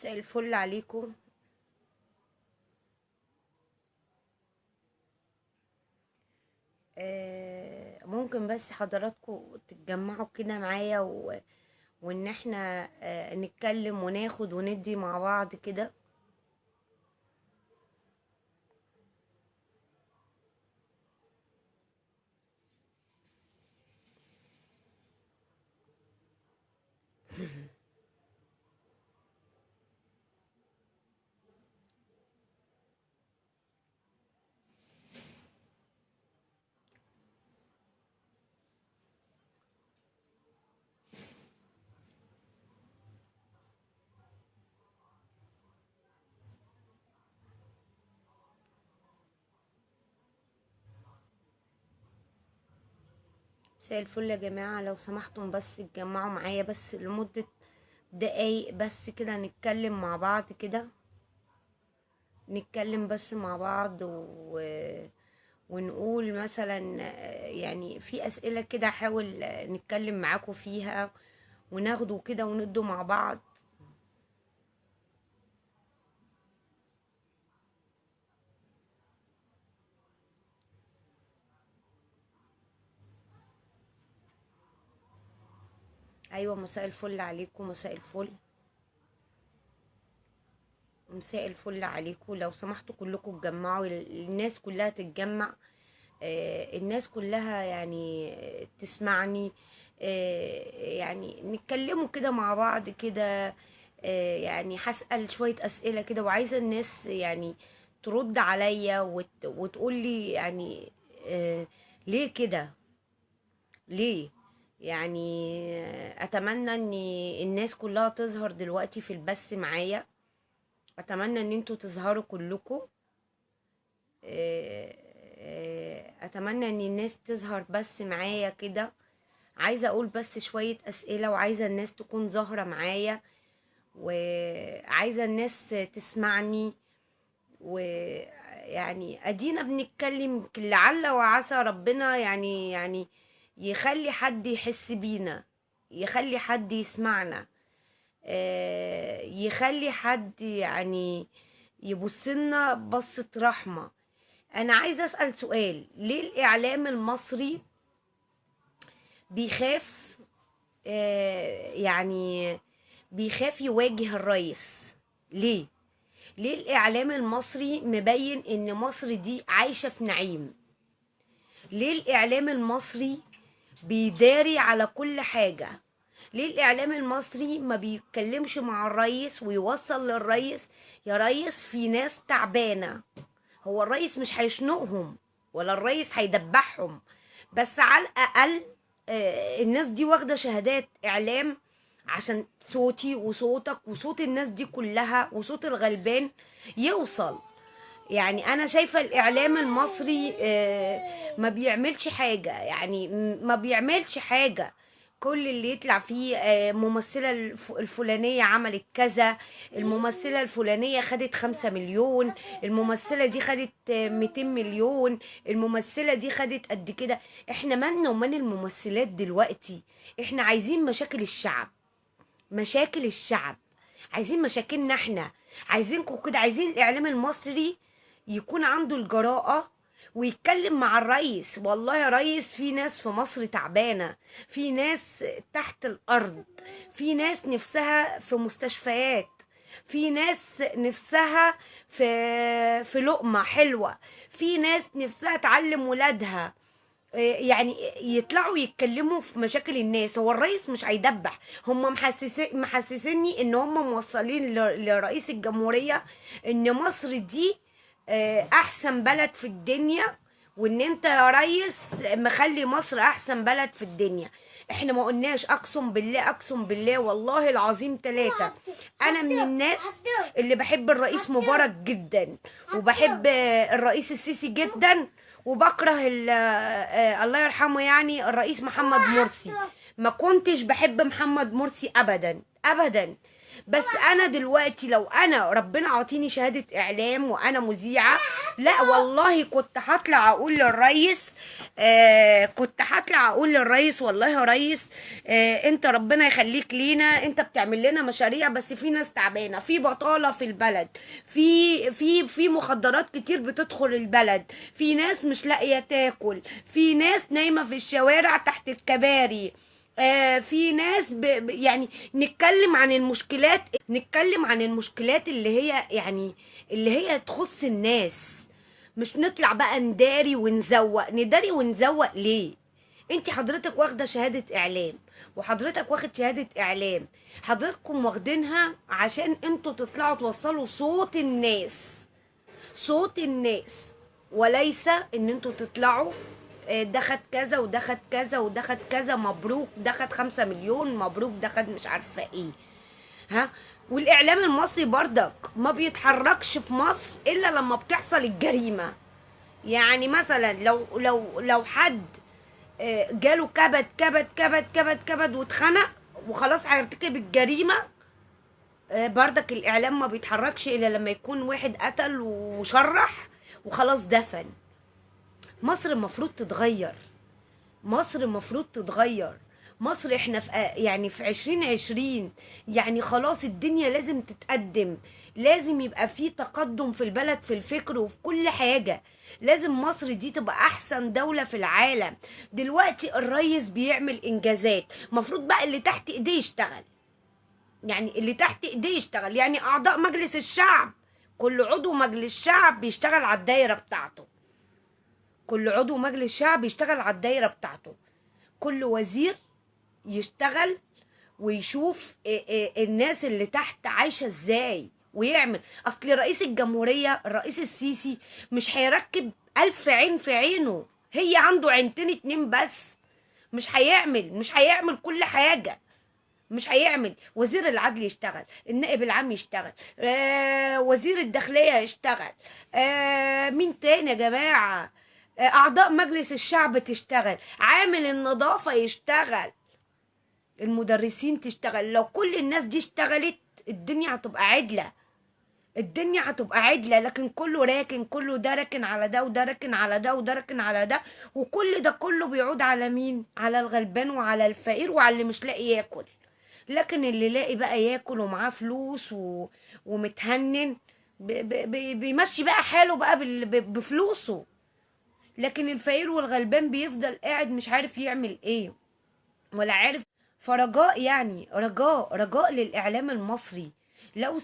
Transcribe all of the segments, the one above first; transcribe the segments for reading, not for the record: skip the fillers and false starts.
مساء الفل عليكم. ممكن بس حضراتكم تتجمعوا كده معايا وان احنا نتكلم وناخد وندي مع بعض كده. مساء الفل يا جماعة، لو سمحتم بس اتجمعوا معايا بس لمدة دقايق بس كده، نتكلم مع بعض كده. نتكلم بس مع بعض ونقول مثلا يعني في أسئلة كده، احاول نتكلم معاكم فيها وناخده كده وندوا مع بعض. ايوه، مساء الفل عليكم. مساء الفل. مساء الفل عليكم، لو سمحتوا كلكم اتجمعوا، الناس كلها تتجمع. الناس كلها يعني تسمعني. يعني نتكلموا كده مع بعض كده. يعني هسأل شوية أسئلة كده، وعايزة الناس يعني ترد عليا وتقول لي يعني ليه كده؟ ليه؟ يعني اتمنى ان الناس كلها تظهر دلوقتي في البث معايا. اتمنى ان انتوا تظهروا كلكم. اتمنى ان الناس تظهر بس معايا كده. عايزه اقول بس شويه اسئله، وعايزه الناس تكون ظاهره معايا، وعايزه الناس تسمعني. ويعني ادينا بنتكلم، لعل وعسى ربنا يعني يخلي حد يحس بينا، يخلي حد يسمعنا، يخلي حد يعني يبصلنا بصة رحمة. انا عايزة اسأل سؤال: ليه الاعلام المصري بيخاف يعني بيخاف يواجه الرئيس؟ ليه؟ ليه الاعلام المصري مبين ان مصر دي عايشة في نعيم؟ ليه الاعلام المصري بيداري على كل حاجة؟ ليه الاعلام المصري ما بيتكلمش مع الرئيس ويوصل للرئيس: يا ريس في ناس تعبانة؟ هو الرئيس مش هيشنقهم ولا الرئيس هيدبحهم، بس على الاقل الناس دي واخدة شهادات اعلام عشان صوتي وصوتك وصوت الناس دي كلها وصوت الغلبان يوصل. يعني انا شايفة الاعلام المصري ما بيعملش حاجة، يعني ما بيعملش حاجة. كل اللي يطلع فيه ممثلة الفلانية عملت كذا، الممثلة الفلانية خدت 5 مليون، الممثلة دي خدت 200 مليون، الممثلة دي خدت قد كده. احنا مالنا ومال الممثلات دلوقتي؟ احنا عايزين مشاكل الشعب، مشاكل الشعب، عايزين مشاكلنا احنا. عايزينكم كده، عايزين الاعلام المصري يكون عنده الجراءة ويتكلم مع الرئيس: والله يا ريس في ناس في مصر تعبانة، في ناس تحت الارض، في ناس نفسها في مستشفيات، في ناس نفسها في لقمة حلوة، في ناس نفسها تعلم ولادها. يعني يطلعوا يتكلموا في مشاكل الناس. هو الرئيس مش هيدبح. هم محسسيني ان هم موصلين لرئيس الجمهورية ان مصر دي احسن بلد في الدنيا، وان انت يا ريس مخلي مصر احسن بلد في الدنيا. احنا ما قلناش، اقسم بالله اقسم بالله والله العظيم 3. انا من الناس اللي بحب الرئيس مبارك جدا، وبحب الرئيس السيسي جدا، وبكره الله يرحمه يعني الرئيس محمد مرسي. ما كنتش بحب محمد مرسي ابدا ابدا. بس انا دلوقتي لو انا ربنا عاطيني شهادة اعلام وانا مذيعة، لا والله كنت هطلع اقول للريس، كنت هطلع اقول للريس والله يا ريس، انت ربنا يخليك لينا، انت بتعمل لنا مشاريع، بس في ناس تعبانة، في بطالة في البلد، في مخدرات كتير بتدخل البلد، في ناس مش لاقية تاكل، في ناس نايمة في الشوارع تحت الكباري، في ناس يعني نتكلم عن المشكلات اللي هي يعني اللي هي تخص الناس، مش نطلع بقى نداري ونزوق ليه؟ انت حضرتك واخده شهاده اعلام، وحضرتك واخد شهاده اعلام، حضرتكم واخدينها عشان انتوا تطلعوا توصلوا صوت الناس، وليس ان انتوا تطلعوا ده خد كذا وده خد كذا وده خد كذا مبروك، ده خد 5 مليون مبروك، ده خد مش عارفه ايه. ها، والاعلام المصري برضك ما بيتحركش في مصر الا لما بتحصل الجريمه. يعني مثلا لو حد جاله كبد واتخنق وخلاص هيرتكب الجريمه، بردك الاعلام ما بيتحركش الا لما يكون واحد قتل وشرح وخلاص دفن. مصر المفروض تتغير، مصر المفروض تتغير. مصر احنا في يعني في 2020، يعني خلاص الدنيا لازم تتقدم، لازم يبقى في تقدم في البلد، في الفكر وفي كل حاجة. لازم مصر دي تبقى احسن دولة في العالم. دلوقتي الرئيس بيعمل انجازات، مفروض بقى اللي تحت ايديه يشتغل، يعني اللي تحت ايديه يشتغل، يعني اعضاء مجلس الشعب، كل عضو مجلس شعب بيشتغل على الدايرة بتاعته، كل عضو مجلس شعب يشتغل على الدايرة بتاعته، كل وزير يشتغل ويشوف الناس اللي تحت عايشة ازاي ويعمل. اصل رئيس الجمهورية الرئيس السيسي مش هيركب 1000 عين في عينه، هي عنده عينتين 2 بس، مش هيعمل كل حاجة، مش هيعمل. وزير العدل يشتغل، النائب العام يشتغل، وزير الداخلية يشتغل، مين تاني يا جماعة، اعضاء مجلس الشعب تشتغل، عامل النظافة يشتغل، المدرسين تشتغل. لو كل الناس دي اشتغلت الدنيا هتبقى عدلة، الدنيا هتبقى عدلة. لكن كله راكن، كله ده راكن على ده وده راكن على ده وده راكن على ده، وكل ده كله بيعود على مين؟ على الغلبان وعلى الفقير وعلى اللي مش لاقي ياكل. لكن اللي لاقي بقى ياكل ومعاه فلوس ومتهنن بيمشي بقى حاله بقى بفلوسه. لكن الفقير والغلبان بيفضل قاعد مش عارف يعمل ايه ولا عارف. فرجاء، يعني رجاء للإعلام المصري، لو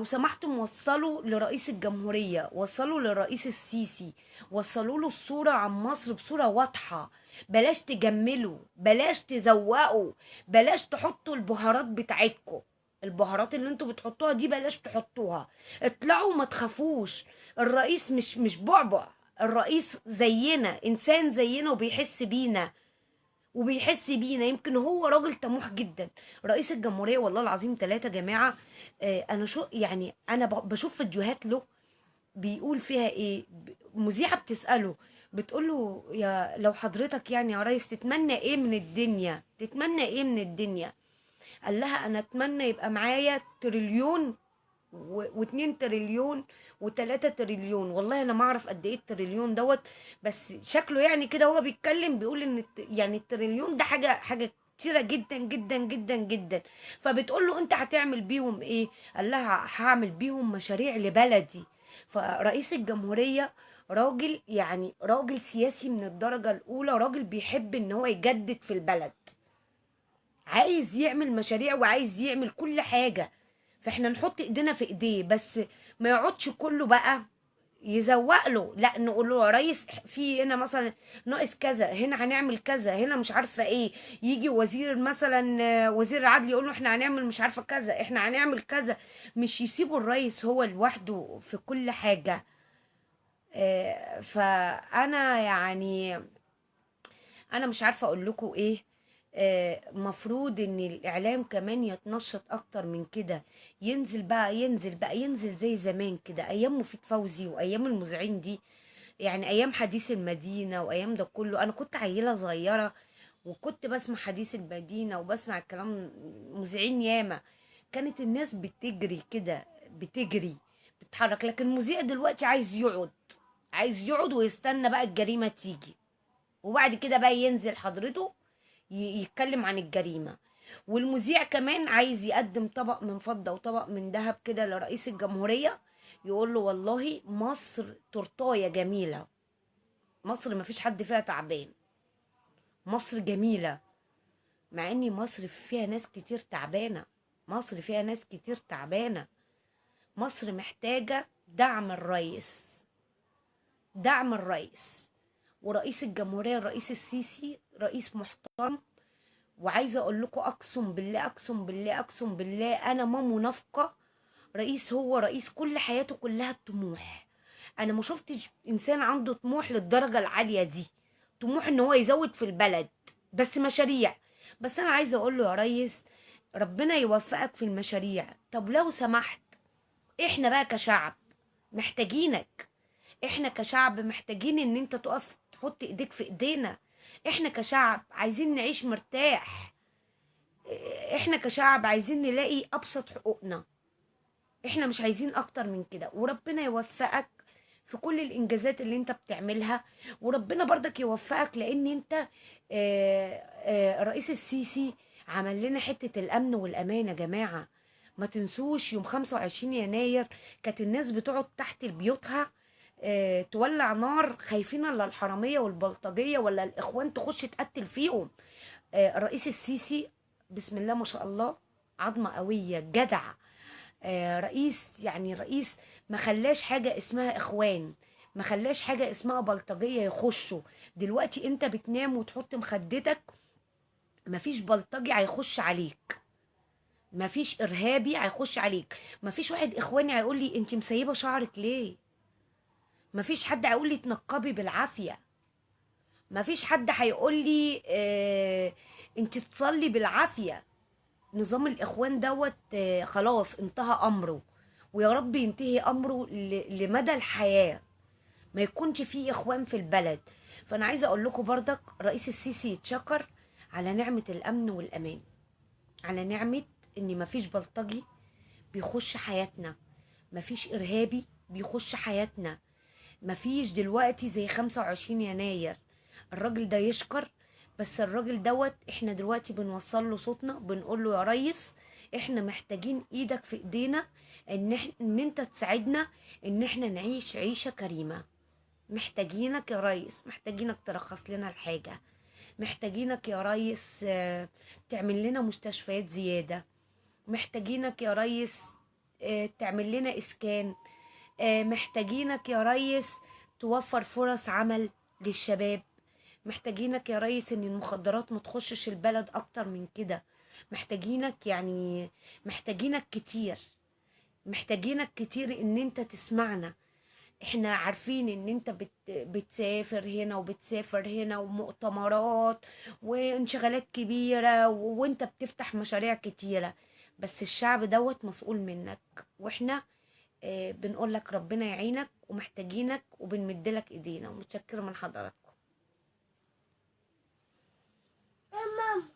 سمحتم وصلوا لرئيس الجمهورية، وصلوا للرئيس السيسي، وصلوا له الصورة عن مصر بصورة واضحة. بلاش تجملوا، بلاش تزوقوا، بلاش تحطوا البهارات بتاعتكم، البهارات اللي انتوا بتحطوها دي بلاش تحطوها. اطلعوا ما تخافوش، الرئيس مش بعبع، الرئيس زينا، انسان زينا وبيحس بينا. يمكن هو راجل طموح جدا. رئيس الجمهورية والله العظيم 3 جماعة، انا شو يعني، انا بشوف فيديوهات له بيقول فيها ايه، مذيعة بتسأله بتقوله لو حضرتك يعني يا ريس تتمنى ايه من الدنيا، تتمنى ايه من الدنيا؟ قال لها انا اتمنى يبقى معايا تريليون و2 تريليون و3 تريليون. والله انا ما اعرف قد ايه التريليون دوت، بس شكله يعني كده هو بيتكلم بيقول ان يعني التريليون ده حاجه كتيره جدا جدا جدا جدا. فبتقول له انت هتعمل بيهم ايه؟ قال لها هعمل بيهم مشاريع لبلدي. فرئيس الجمهوريه راجل، يعني راجل سياسي من الدرجه الاولى، راجل بيحب ان هو يجدد في البلد، عايز يعمل مشاريع وعايز يعمل كل حاجة. فاحنا نحط ايدينا في ايديه، بس ما يقعدش كله بقى يزوق له، لا نقول له يا ريس في هنا مثلا ناقص كذا، هنا هنعمل كذا، هنا مش عارفه ايه. يجي وزير مثلا وزير العدل يقول له احنا هنعمل مش عارفه كذا، احنا هنعمل كذا. مش يسيبوا الرئيس هو لوحده في كل حاجه. فانا يعني انا مش عارفه اقول لكم ايه. مفروض ان الاعلام كمان يتنشط اكتر من كده، ينزل زي زمان كده، ايام مفيد فوزي وايام المذيعين دي، يعني ايام حديث المدينه وايام ده كله. انا كنت عيله صغيره وكنت بسمع حديث المدينة وبسمع الكلام، مذيعين ياما، كانت الناس بتجري كده، بتجري بتتحرك. لكن المذيع دلوقتي عايز يقعد، عايز يقعد ويستنى بقى الجريمة تيجي، وبعد كده بقى ينزل حضرته يتكلم عن الجريمة. والمذيع كمان عايز يقدم طبق من فضة وطبق من ذهب كده لرئيس الجمهورية، يقول له والله مصر تورتاية جميلة، مصر مفيش حد فيها تعبان، مصر جميلة. مع ان مصر فيها ناس كتير تعبانة، مصر فيها ناس كتير تعبانة. مصر محتاجة دعم الرئيس، دعم الرئيس ورئيس الجمهورية. الرئيس السيسي رئيس محترم، وعايزة اقول لكم اقسم بالله اقسم بالله اقسم بالله انا ما منافقة، رئيس هو رئيس كل حياته كلها الطموح. انا ما شفتش انسان عنده طموح للدرجة العالية دي، طموح ان هو يزود في البلد بس مشاريع. بس انا عايزة اقول له يا ريس ربنا يوفقك في المشاريع. طب لو سمحت، احنا بقى كشعب محتاجينك، احنا كشعب محتاجين ان انت تقف تحط ايديك في ايدينا. احنا كشعب عايزين نعيش مرتاح، احنا كشعب عايزين نلاقي ابسط حقوقنا، احنا مش عايزين اكتر من كده. وربنا يوفقك في كل الانجازات اللي انت بتعملها، وربنا برضك يوفقك لان انت الرئيس السيسي عمل لنا حتة الامن والامان يا جماعة. ما تنسوش يوم 25 يناير كانت الناس بتقعد تحت بيوتها تولع نار، خايفين الا الحرامية والبلطجية ولا الاخوان تخش تقتل فيهم. الرئيس السيسي بسم الله ما شاء الله عظمة قوية جدع، رئيس يعني رئيس ما خلاش حاجة اسمها اخوان، ما خلاش حاجة اسمها بلطجية يخشوا. دلوقتي انت بتنام وتحط مخدتك، مفيش بلطجي هيخش عليك، مفيش ارهابي هيخش عليك، مفيش واحد اخواني هيقول لي انت مسيبه شعرك ليه، مفيش حد هيقول لي تنقبي بالعافيه، مفيش حد هيقول لي انت تصلي بالعافيه. نظام الاخوان دوت خلاص انتهى امره، ويا رب ينتهي امره لمدى الحياه، ما يكونش فيه اخوان في البلد. فانا عايزه اقول لكم برضك رئيس السيسي يتشكر على نعمه الامن والامان، على نعمه ان مفيش بلطجي بيخش حياتنا، مفيش ارهابي بيخش حياتنا، مفيش دلوقتي زي 25 يناير. الراجل ده يشكر. بس الراجل دوت احنا دلوقتي بنوصل له صوتنا، بنقول له يا ريس احنا محتاجين ايدك في ايدينا، ان انت تساعدنا ان احنا نعيش عيشة كريمة. محتاجينك يا ريس، محتاجينك ترخص لنا الحاجة، محتاجينك يا ريس تعمل لنا مستشفيات زيادة، محتاجينك يا ريس تعمل لنا اسكان، محتاجينك يا ريس توفر فرص عمل للشباب، محتاجينك يا ريس ان المخدرات ما تخشش البلد اكتر من كده، محتاجينك يعني محتاجينك كتير، محتاجينك كتير ان انت تسمعنا. احنا عارفين ان انت بتسافر هنا وبتسافر هنا ومؤتمرات وانشغالات كبيرة وانت بتفتح مشاريع كتيرة، بس الشعب دوت مسؤول منك، واحنا بنقول لك ربنا يعينك ومحتاجينك وبنمدلك ايدينا ومتشكرة من حضرتك.